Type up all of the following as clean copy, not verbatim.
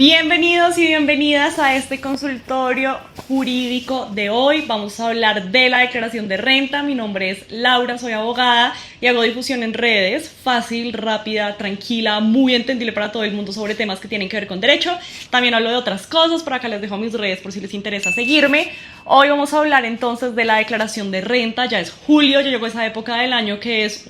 Bienvenidos y bienvenidas a este consultorio jurídico de hoy. Vamos a hablar de la declaración de renta. Mi nombre es Laura, soy abogada y hago difusión en redes, fácil, rápida, tranquila, muy entendible para todo el mundo sobre temas que tienen que ver con derecho. También hablo de otras cosas, por acá les dejo mis redes por si les interesa seguirme. Hoy vamos a hablar entonces de la declaración de renta. Ya es julio, ya llegó esa época del año que es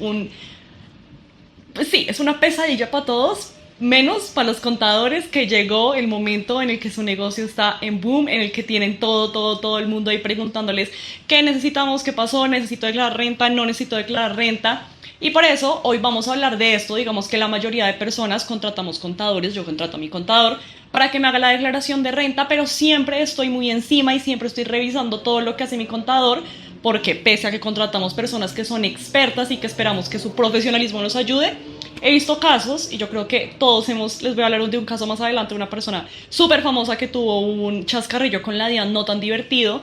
es una pesadilla para todos. Menos para los contadores, que llegó el momento en el que su negocio está en boom, en el que tienen todo el mundo ahí preguntándoles qué necesitamos, qué pasó, necesito declarar renta, no necesito declarar renta. Y por eso hoy vamos a hablar de esto. Digamos que la mayoría de personas contratamos contadores, yo contrato a mi contador para que me haga la declaración de renta, pero siempre estoy muy encima y siempre estoy revisando todo lo que hace mi contador, porque pese a que contratamos personas que son expertas y que esperamos que su profesionalismo nos ayude, he visto casos, y yo creo que les voy a hablar de un caso más adelante, de una persona súper famosa que tuvo un chascarrillo con la DIAN no tan divertido,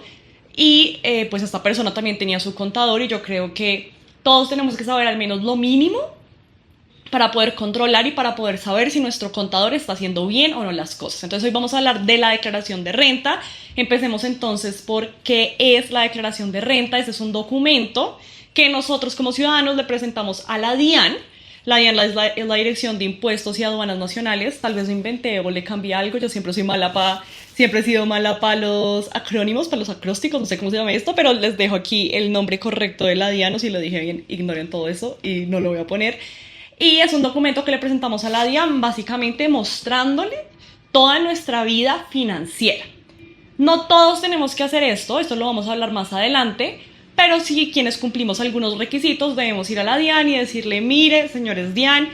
y pues esta persona también tenía su contador, y yo creo que todos tenemos que saber al menos lo mínimo para poder controlar y para poder saber si nuestro contador está haciendo bien o no las cosas. Entonces hoy vamos a hablar de la declaración de renta. Empecemos entonces por qué es la declaración de renta. Este es un documento que nosotros como ciudadanos le presentamos a la DIAN. La DIAN es la Dirección de Impuestos y Aduanas Nacionales. Tal vez lo inventé o le cambié algo. Yo siempre he sido mala para los acrónimos, para los acrósticos, no sé cómo se llama esto, pero les dejo aquí el nombre correcto de la DIAN, o si lo dije bien, ignoren todo eso y no lo voy a poner. Y es un documento que le presentamos a la DIAN básicamente mostrándole toda nuestra vida financiera. No todos tenemos que hacer esto lo vamos a hablar más adelante, pero sí quienes cumplimos algunos requisitos debemos ir a la DIAN y decirle: mire, señores DIAN,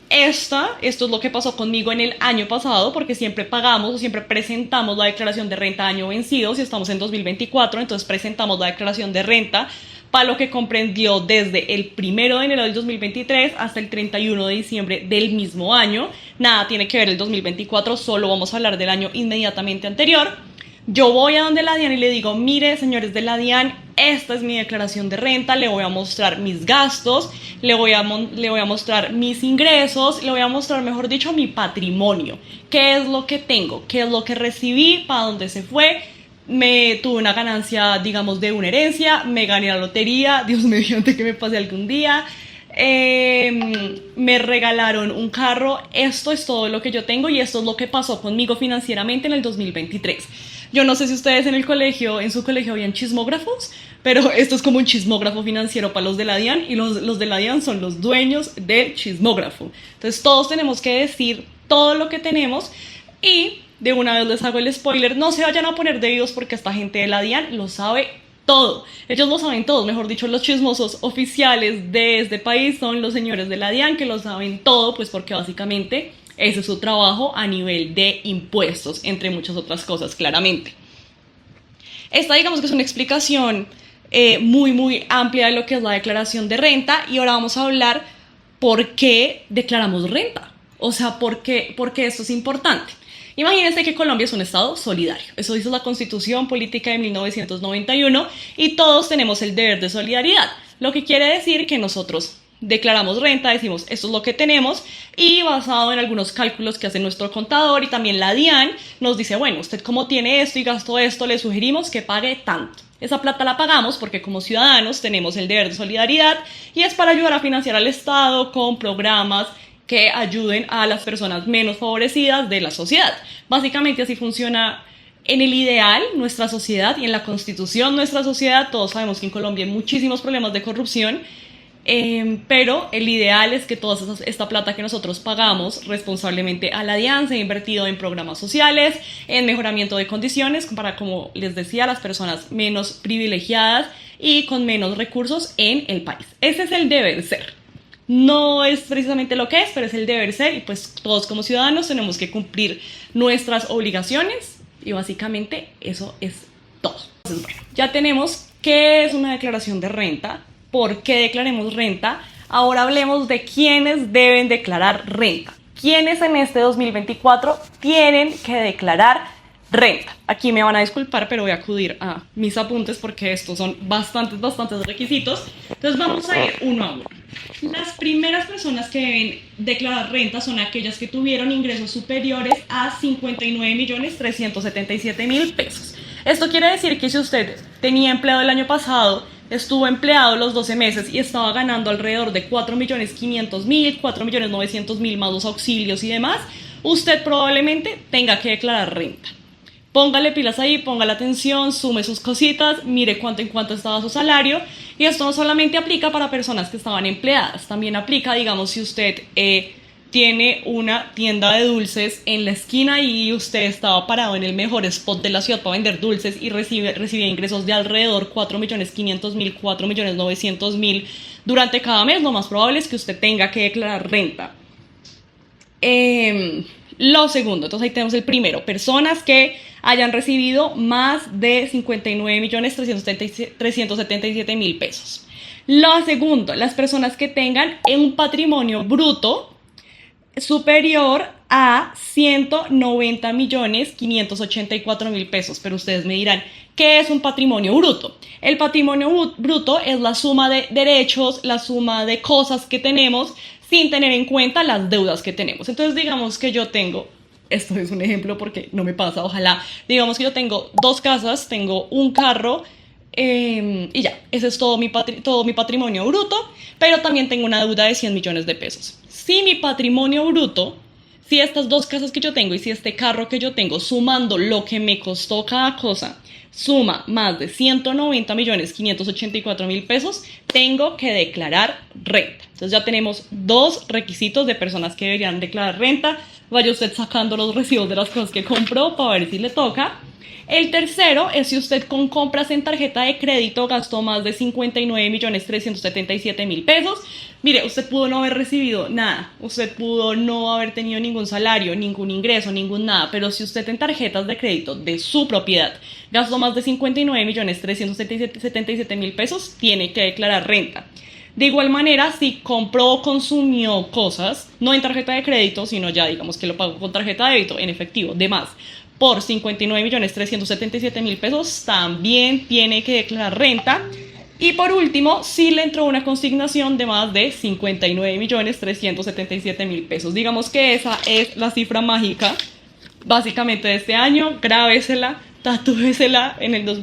esto es lo que pasó conmigo en el año pasado, porque siempre pagamos o siempre presentamos la declaración de renta año vencido. Si estamos en 2024, entonces presentamos la declaración de renta para lo que comprendió desde el 1 de enero del 2023 hasta el 31 de diciembre del mismo año. Nada tiene que ver el 2024, solo vamos a hablar del año inmediatamente anterior. Yo voy a donde la DIAN y le digo: mire, señores de la DIAN, esta es mi declaración de renta, le voy a mostrar mis gastos, le voy a mostrar mis ingresos, le voy a mostrar, mejor dicho, mi patrimonio. ¿Qué es lo que tengo? ¿Qué es lo que recibí? ¿Para dónde se fue? Me tuve una ganancia, digamos, de una herencia, me gané la lotería, Dios mediante que me pase algún día, me regalaron un carro. Esto es todo lo que yo tengo y esto es lo que pasó conmigo financieramente en el 2023. Yo no sé si ustedes en su colegio habían chismógrafos, pero esto es como un chismógrafo financiero para los de la DIAN, y los de la DIAN son los dueños del chismógrafo. Entonces todos tenemos que decir todo lo que tenemos. Y de una vez les hago el spoiler: no se vayan a poner debidos, porque esta gente de la DIAN lo sabe todo. Ellos lo saben todo, mejor dicho, los chismosos oficiales de este país son los señores de la DIAN, que lo saben todo, pues porque básicamente ese es su trabajo a nivel de impuestos, entre muchas otras cosas, claramente. Esta, digamos que es una explicación muy amplia de lo que es la declaración de renta, y ahora vamos a hablar por qué declaramos renta, o sea, por qué esto es importante. Imagínense que Colombia es un estado solidario. Eso dice la Constitución Política de 1991, y todos tenemos el deber de solidaridad, lo que quiere decir que nosotros declaramos renta, decimos esto es lo que tenemos, y basado en algunos cálculos que hace nuestro contador y también la DIAN, nos dice: bueno, usted como tiene esto y gastó esto, le sugerimos que pague tanto. Esa plata la pagamos porque como ciudadanos tenemos el deber de solidaridad, y es para ayudar a financiar al Estado con programas que ayuden a las personas menos favorecidas de la sociedad. Básicamente así funciona en el ideal nuestra sociedad, y en la Constitución nuestra sociedad. Todos sabemos que en Colombia hay muchísimos problemas de corrupción, pero el ideal es que toda esta plata que nosotros pagamos responsablemente a la DIAN se ha invertido en programas sociales, en mejoramiento de condiciones para, como les decía, las personas menos privilegiadas y con menos recursos en el país. Ese es el deber ser. No es precisamente lo que es, pero es el deber ser, y pues todos como ciudadanos tenemos que cumplir nuestras obligaciones, y básicamente eso es todo. Entonces, bueno, ya tenemos qué es una declaración de renta, por qué declaremos renta. Ahora hablemos de quiénes deben declarar renta. ¿Quiénes en este 2024 tienen que declarar renta? Aquí me van a disculpar, pero voy a acudir a mis apuntes porque estos son bastantes requisitos. Entonces vamos a ir uno a uno. Las primeras personas que deben declarar renta son aquellas que tuvieron ingresos superiores a 59.377.000 pesos. Esto quiere decir que si usted tenía empleo el año pasado, estuvo empleado los 12 meses y estaba ganando alrededor de 4.500.000, 4.900.000 más los auxilios y demás, usted probablemente tenga que declarar renta. Póngale pilas ahí, póngale atención, sume sus cositas, mire cuánto en cuánto estaba su salario. Y esto no solamente aplica para personas que estaban empleadas, también aplica, digamos, si usted tiene una tienda de dulces en la esquina y usted estaba parado en el mejor spot de la ciudad para vender dulces y recibía ingresos de alrededor 4.500.000, 4.900.000 durante cada mes, lo más probable es que usted tenga que declarar renta. Lo segundo, entonces ahí tenemos el primero, personas que hayan recibido más de 59.377.000 pesos. Lo segundo, las personas que tengan un patrimonio bruto superior a 190.584.000 pesos. Pero ustedes me dirán, ¿qué es un patrimonio bruto? El patrimonio bruto es la suma de derechos, la suma de cosas que tenemos sin tener en cuenta las deudas que tenemos. Entonces digamos que yo tengo, esto es un ejemplo porque no me pasa, ojalá, digamos que yo tengo 2 casas, tengo un carro y ya, ese es todo mi patrimonio bruto, pero también tengo una deuda de 100 millones de pesos. Si mi patrimonio bruto, si estas 2 casas que yo tengo y si este carro que yo tengo, sumando lo que me costó cada cosa, suma más de 190.584.000 pesos, tengo que declarar renta. Entonces ya tenemos 2 requisitos de personas que deberían declarar renta. Vaya usted sacando los recibos de las cosas que compró para ver si le toca. El tercero es si usted con compras en tarjeta de crédito gastó más de 59.377.000 pesos. Mire, usted pudo no haber recibido nada, usted pudo no haber tenido ningún salario, ningún ingreso, ningún nada, pero si usted en tarjetas de crédito de su propiedad gastó más de 59.377.000 pesos, tiene que declarar renta. De igual manera, si compró o consumió cosas, no en tarjeta de crédito, sino ya digamos que lo pagó con tarjeta de débito, en efectivo, de más, por 59.377.000 pesos, también tiene que declarar renta. Y por último, si le entró una consignación de más de 59.377.000 pesos. Digamos que esa es la cifra mágica, básicamente de este año. Grábesela, tatúesela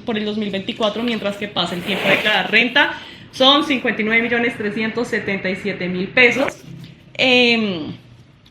por el 2024 mientras que pasa el tiempo de declarar renta. Son 59.377.000 pesos.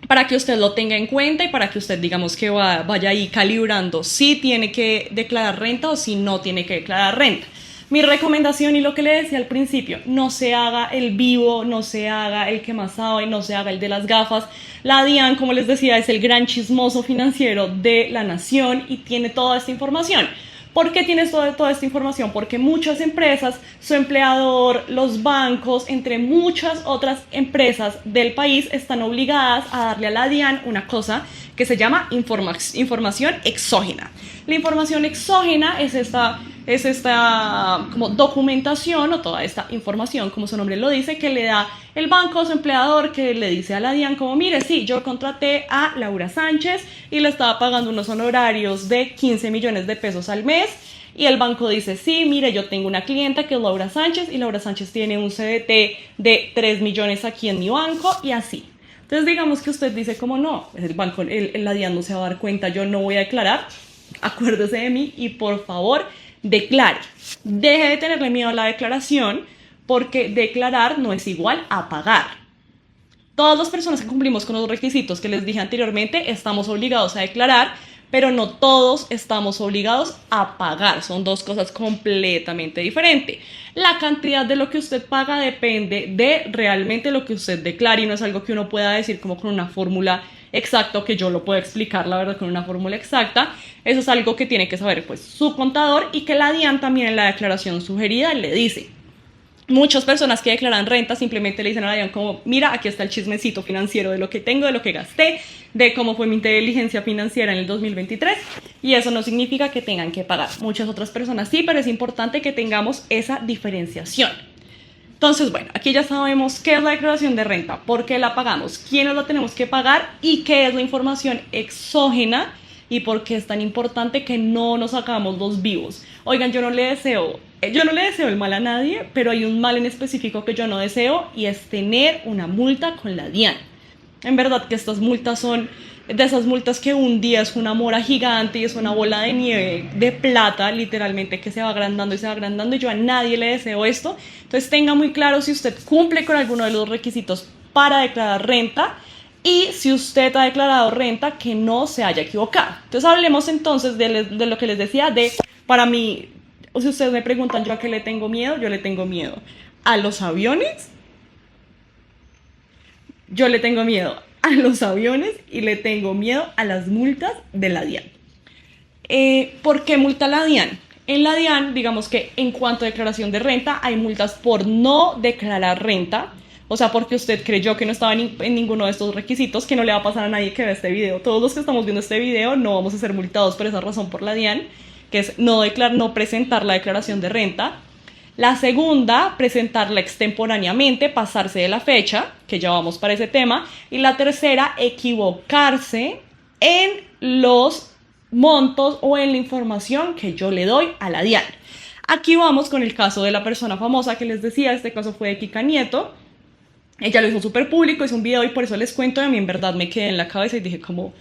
Para que usted lo tenga en cuenta y para que usted, digamos, que vaya ahí calibrando si tiene que declarar renta o si no tiene que declarar renta. Mi recomendación y lo que le decía al principio, no se haga el vivo, no se haga el que más sabe, no se haga el de las gafas. La DIAN, como les decía, es el gran chismoso financiero de la nación y tiene toda esta información. ¿Por qué tienes toda esta información? Porque muchas empresas, su empleador, los bancos, entre muchas otras empresas del país están obligadas a darle a la DIAN una cosa que se llama información exógena. La información exógena es esta como documentación o toda esta información, como su nombre lo dice, que le da el banco a su empleador, que le dice a la DIAN como, mire, sí, yo contraté a Laura Sánchez y le estaba pagando unos honorarios de 15 millones de pesos al mes. Y el banco dice, sí, mire, yo tengo una clienta que es Laura Sánchez y Laura Sánchez tiene un CDT de 3 millones aquí en mi banco y así. Entonces digamos que usted dice como no, el banco, la DIAN no se va a dar cuenta, yo no voy a declarar, acuérdese de mí y por favor declare. Deje de tenerle miedo a la declaración porque declarar no es igual a pagar. Todas las personas que cumplimos con los requisitos que les dije anteriormente estamos obligados a declarar, pero no todos estamos obligados a pagar. Son 2 cosas completamente diferentes. La cantidad de lo que usted paga depende de realmente lo que usted declare y no es algo que uno pueda decir como con una fórmula exacta, que yo lo puedo explicar la verdad con una fórmula exacta. Eso es algo que tiene que saber pues su contador y que la DIAN también en la declaración sugerida le dice. Muchas personas que declaran renta simplemente le dicen a la DIAN como, mira, aquí está el chismecito financiero de lo que tengo, de lo que gasté, de cómo fue mi inteligencia financiera en el 2023 y eso no significa que tengan que pagar. Muchas otras personas sí, pero es importante que tengamos esa diferenciación. Entonces, bueno, aquí ya sabemos qué es la declaración de renta, por qué la pagamos, quiénes la tenemos que pagar y qué es la información exógena y por qué es tan importante que no nos hagamos los vivos. Oigan, yo no le deseo Yo no le deseo el mal a nadie, pero hay un mal en específico que yo no deseo y es tener una multa con la DIAN. En verdad que estas multas son de esas multas que un día es una mora gigante y es una bola de nieve de plata, literalmente, que se va agrandando y se va agrandando, y yo a nadie le deseo esto. Entonces tenga muy claro si usted cumple con alguno de los requisitos para declarar renta y si usted ha declarado renta que no se haya equivocado. Entonces hablemos entonces de lo que les decía de, para mí, o si ustedes me preguntan yo a qué le tengo miedo, yo le tengo miedo a los aviones, yo le tengo miedo a los aviones y le tengo miedo a las multas de la DIAN. ¿Por qué multa la DIAN? En la DIAN, digamos que en cuanto a declaración de renta, hay multas por no declarar renta. O sea, porque usted creyó que no estaba en ninguno de estos requisitos, que no le va a pasar a nadie que vea este video. Todos los que estamos viendo este video no vamos a ser multados por esa razón por la DIAN, que es no presentar la declaración de renta. La segunda, presentarla extemporáneamente, pasarse de la fecha, que ya vamos para ese tema. Y la tercera, equivocarse en los montos o en la información que yo le doy a la DIAN. Aquí vamos con el caso de la persona famosa que les decía, este caso fue de Kika Nieto. Ella lo hizo súper público, hizo un video y por eso les cuento, y a mí en verdad me quedé en la cabeza y dije como,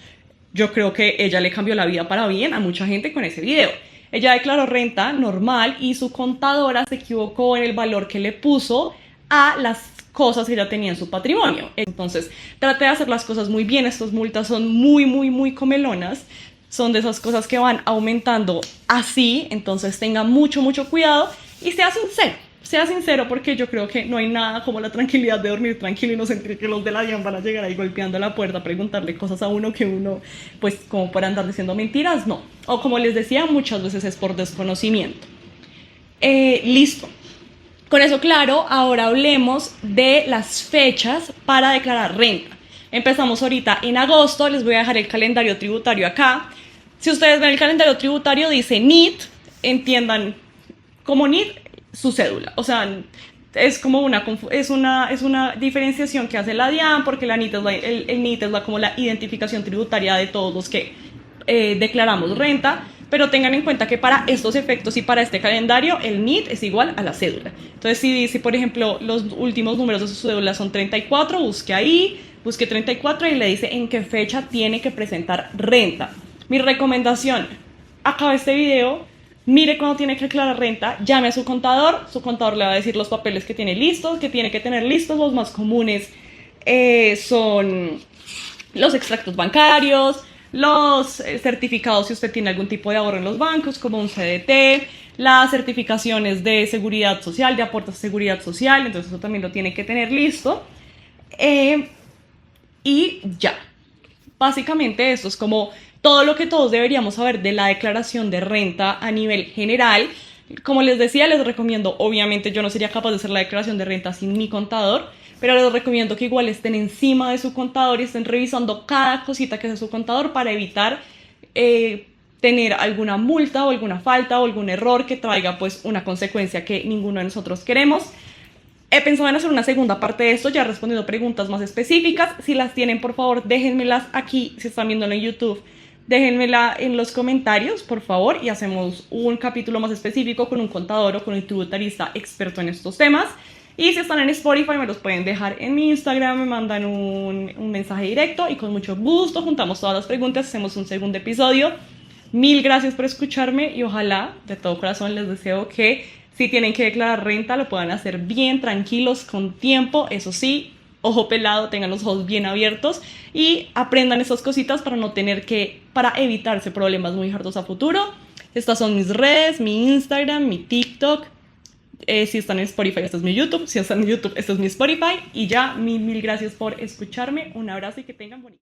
yo creo que ella le cambió la vida para bien a mucha gente con ese video. Ella declaró renta normal y su contadora se equivocó en el valor que le puso a las cosas que ella tenía en su patrimonio. Entonces, traté de hacer las cosas muy bien. Estas multas son muy comelonas. Son de esas cosas que van aumentando así. Entonces, tenga mucho cuidado y sea sincero. Sea sincero, porque yo creo que no hay nada como la tranquilidad de dormir tranquilo y no sentir que los de la DIAN van a llegar ahí golpeando la puerta a preguntarle cosas a uno que uno, pues como por andar diciendo mentiras, no. O como les decía, muchas veces es por desconocimiento. Listo. Con eso claro, ahora hablemos de las fechas para declarar renta. Empezamos ahorita en agosto, les voy a dejar el calendario tributario acá. Si ustedes ven el calendario tributario, dice NIT, entiendan como NIT, su cédula. O sea, es como es una diferenciación que hace la DIAN, porque la NIT el NIT es como la identificación tributaria de todos los que declaramos renta, pero tengan en cuenta que para estos efectos y para este calendario el NIT es igual a la cédula. Entonces, si dice, por ejemplo, los últimos números de su cédula son 34, busque 34 y le dice en qué fecha tiene que presentar renta. Mi recomendación, acaba este video, mire cuándo tiene que declarar renta, llame a su contador le va a decir los papeles que tiene listos, que tiene que tener listos. Los más comunes son los extractos bancarios, los certificados si usted tiene algún tipo de ahorro en los bancos, como un CDT, las certificaciones de seguridad social, de aportes a seguridad social, entonces eso también lo tiene que tener listo. Y ya, básicamente esto es como todo lo que todos deberíamos saber de la declaración de renta a nivel general. Como les decía, les recomiendo, obviamente yo no sería capaz de hacer la declaración de renta sin mi contador, pero les recomiendo que igual estén encima de su contador y estén revisando cada cosita que hace su contador para evitar tener alguna multa o alguna falta o algún error que traiga pues una consecuencia que ninguno de nosotros queremos. He pensado en hacer una segunda parte de esto, ya respondiendo preguntas más específicas. Si las tienen, por favor, déjenmelas aquí, si están viéndolo en YouTube. Déjenmela en los comentarios, por favor, y hacemos un capítulo más específico con un contador o con un tributarista experto en estos temas. Y si están en Spotify, me los pueden dejar en mi Instagram, me mandan un mensaje directo y con mucho gusto juntamos todas las preguntas, hacemos un segundo episodio. Mil gracias por escucharme y ojalá, de todo corazón, les deseo que si tienen que declarar renta lo puedan hacer bien, tranquilos, con tiempo, eso sí, ojo pelado, tengan los ojos bien abiertos y aprendan esas cositas para evitarse problemas muy hartos a futuro. Estas son mis redes, mi Instagram, mi TikTok. Si están en Spotify, este es mi YouTube. Si están en YouTube, este es mi Spotify. Y ya, mil gracias por escucharme. Un abrazo y que tengan bonito.